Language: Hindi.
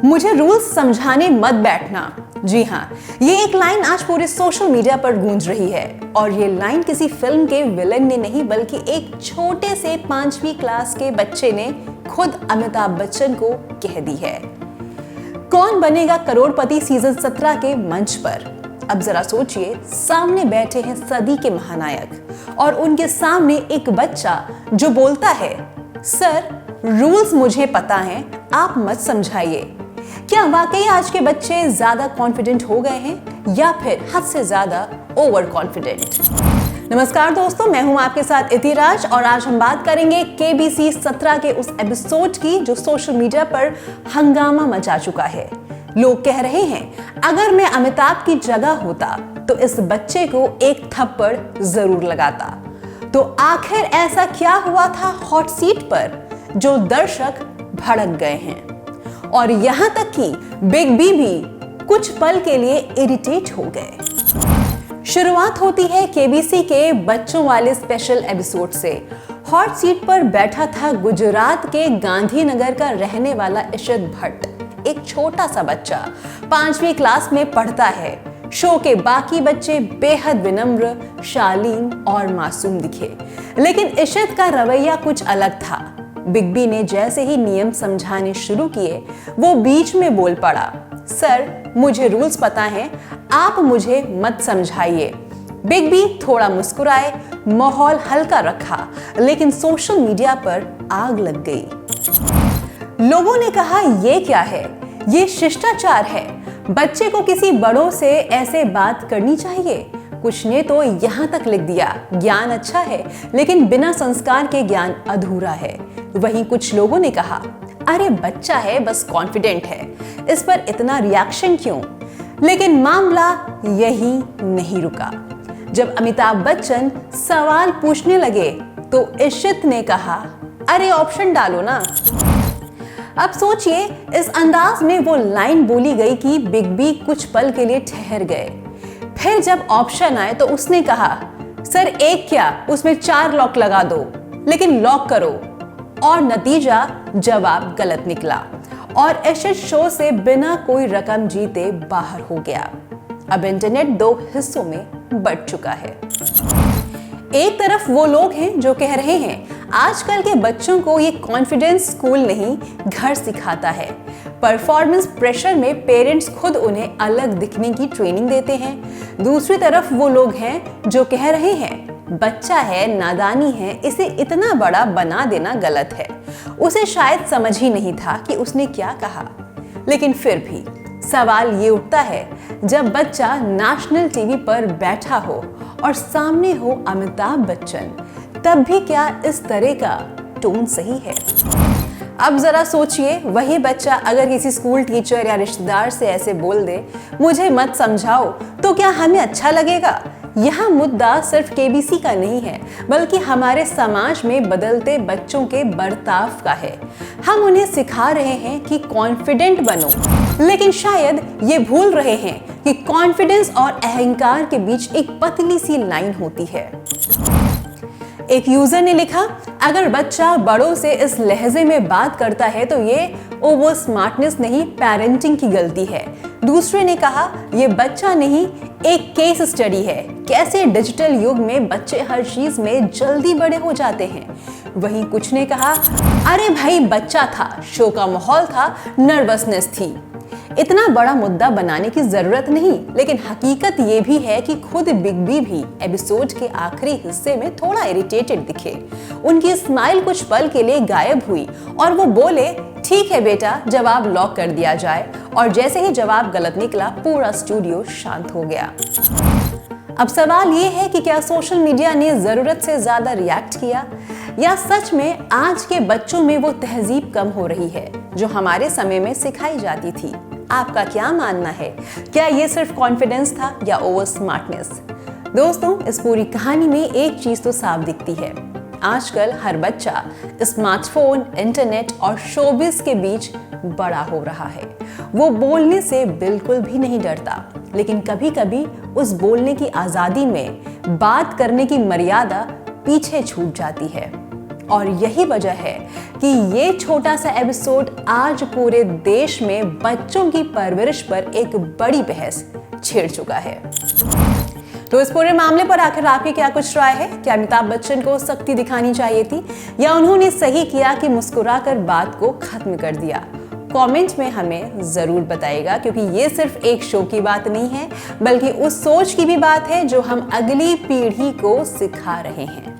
मुझे रूल्स समझाने मत बैठना। जी हाँ, ये एक लाइन आज पूरे सोशल मीडिया पर गूंज रही है और ये लाइन किसी फिल्म के विलन ने नहीं बल्कि एक छोटे से 5वीं क्लास के बच्चे ने खुद अमिताभ बच्चन को कह दी है। कौन बनेगा करोड़पति सीजन 17 के मंच पर। अब जरा सोचिए, सामने बैठे हैं सदी के महानायक और उनके सामने एक बच्चा जो बोलता है, सर रूल्स मुझे पता है, आप मत समझाइए। क्या वाकई आज के बच्चे ज्यादा कॉन्फिडेंट हो गए हैं या फिर हद से ज्यादा ओवर कॉन्फिडेंट? नमस्कार दोस्तों, मैं हूं आपके साथ इतिराज और आज हम बात करेंगे केबीसी 17 के उस एपिसोड की जो सोशल मीडिया पर हंगामा मचा चुका है। लोग कह रहे हैं, अगर मैं अमिताभ की जगह होता तो इस बच्चे को एक थप्पड़ जरूर लगाता। तो आखिर ऐसा क्या हुआ था हॉट सीट पर जो दर्शक भड़क गए हैं और यहां तक कि बिग बी भी कुछ पल के लिए इरिटेट हो गए। शुरुआत होती है केबीसी के बच्चों वाले स्पेशल एपिसोड से। हॉट सीट पर बैठा था गुजरात के गांधीनगर का रहने वाला इशित भट्ट, एक छोटा सा बच्चा 5वीं क्लास में पढ़ता है। शो के बाकी बच्चे बेहद विनम्र, शालीन और मासूम दिखे, लेकिन इशित का रवैया कुछ अलग था। बिग बी ने जैसे ही नियम समझाने शुरू किए, वो बीच में बोल पड़ा, सर मुझे रूल्स पता हैं, आप मुझे मत समझाइए। बिग बी थोड़ा मुस्कुराए, माहौल हल्का रखा, लेकिन सोशल मीडिया पर आग लग गई। लोगों ने कहा, ये क्या है, ये शिष्टाचार है, बच्चे को किसी बड़ों से ऐसे बात करनी चाहिए। कुछ ने तो यहाँ तक लिख दिया, ज्ञान अच्छा है लेकिन बिना संस्कार के ज्ञान अधूरा है। वहीं कुछ लोगों ने कहा, अरे बच्चा है, बस कॉन्फिडेंट है, इस पर इतना रिएक्शन क्यों? लेकिन मामला यही नहीं रुका। जब अमिताभ बच्चन सवाल पूछने लगे तो इशित ने कहा, अरे ऑप्शन डालो ना। अब सोचिए, इस अंदाज में वो लाइन बोली गई कि बिग बी कुछ पल के लिए ठहर गए। फिर जब ऑप्शन आए तो उसने कहा, सर एक क्या, उसमें 4 लॉक लगा दो, लेकिन लॉक करो। और नतीजा जवाब गलत निकला और इशित शो से बिना कोई रकम जीते बाहर हो गया। अब इंटरनेट 2 हिस्सों में बंट चुका है। एक तरफ वो लोग हैं जो कह रहे हैं, आजकल के बच्चों को ये कॉन्फिडेंस स्कूल नहीं घर सिखाता है। परफॉर्मेंस प्रेशर में पेरेंट्स खुद उन्हें अलग दिखने की ट्रेनिंग देते हैं। दूसरी तरफ वो लोग हैं जो कह रहे हैं, बच्चा है, नादानी है, इसे इतना बड़ा बना देना गलत है, उसे शायद समझ ही नहीं था कि उसने क्या कहा। लेकिन फिर भी सवाल ये उठता है, जब बच्चा नेशनल टीवी पर बैठा हो और सामने हो अमिताभ बच्चन, तब भी क्या इस तरह का टोन सही है? अब जरा सोचिए, वही बच्चा अगर किसी स्कूल टीचर या रिश्तेदार से ऐसे बोल दे, मुझे मत समझाओ, तो क्या हमें अच्छा लगेगा? यह मुद्दा सिर्फ केबीसी का नहीं है, बल्कि हमारे समाज में बदलते बच्चों के बर्ताव का है। हम उन्हें सिखा रहे हैं कि कॉन्फिडेंट बनो, लेकिन शायद ये भूल रहे हैं कि कॉन्फिडेंस और अहंकार के बीच एक पतली सी लाइन होती है। एक यूजर ने लिखा, अगर बच्चा बड़ों से इस लहजे में बात करता है तो ये ओवर स्मार्टनेस नहीं, पेरेंटिंग की गलती है। दूसरे ने कहा, ये बच्चा नहीं, एक केस स्टडी है, कैसे डिजिटल युग में बच्चे हर चीज में जल्दी बड़े हो जाते हैं। वहीं कुछ ने कहा, अरे भाई बच्चा था, शो का माहौल था, नर्वसनेस थी, इतना बड़ा मुद्दा बनाने की जरूरत नहीं। लेकिन हकीकत ये भी है कि खुद बिग बी भी एपिसोड के आखिरी हिस्से में थोड़ा इरिटेटेड दिखे। उनकी स्माइल कुछ पल के लिए गायब हुई और वो बोले, ठीक है बेटा, जवाब लॉक कर दिया जाए। और जैसे ही जवाब गलत निकला, पूरा स्टूडियो शांत हो गया। अब सवाल ये है कि क्या सोशल मीडिया ने जरूरत से ज्यादा रिएक्ट किया, या सच में आज के बच्चों में वो तहजीब कम हो रही है जो हमारे समय में सिखाई जाती थी? आपका क्या मानना है? क्या ये सिर्फ कॉन्फिडेंस था या ओवर स्मार्टनेस? दोस्तों, इस पूरी कहानी में एक चीज तो साफ दिखती है, आजकल हर बच्चा स्मार्टफोन, इंटरनेट और शोबिज के बीच बड़ा हो रहा है। वो बोलने से बिल्कुल भी नहीं डरता, लेकिन कभी कभी उस बोलने की आजादी में बात करने की मर्यादा पीछे छूट जाती है। और यही वजह है कि ये छोटा सा एपिसोड आज पूरे देश में बच्चों की परवरिश पर एक बड़ी बहस छेड़ चुका है। तो इस पूरे मामले पर आखिर आपकी क्या कुछ राय है? क्या अमिताभ बच्चन को सख्ती दिखानी चाहिए थी या उन्होंने सही किया कि मुस्कुराकर बात को खत्म कर दिया? कमेंट में हमें जरूर बताइएगा, क्योंकि ये सिर्फ एक शो की बात नहीं है बल्कि उस सोच की भी बात है जो हम अगली पीढ़ी को सिखा रहे हैं।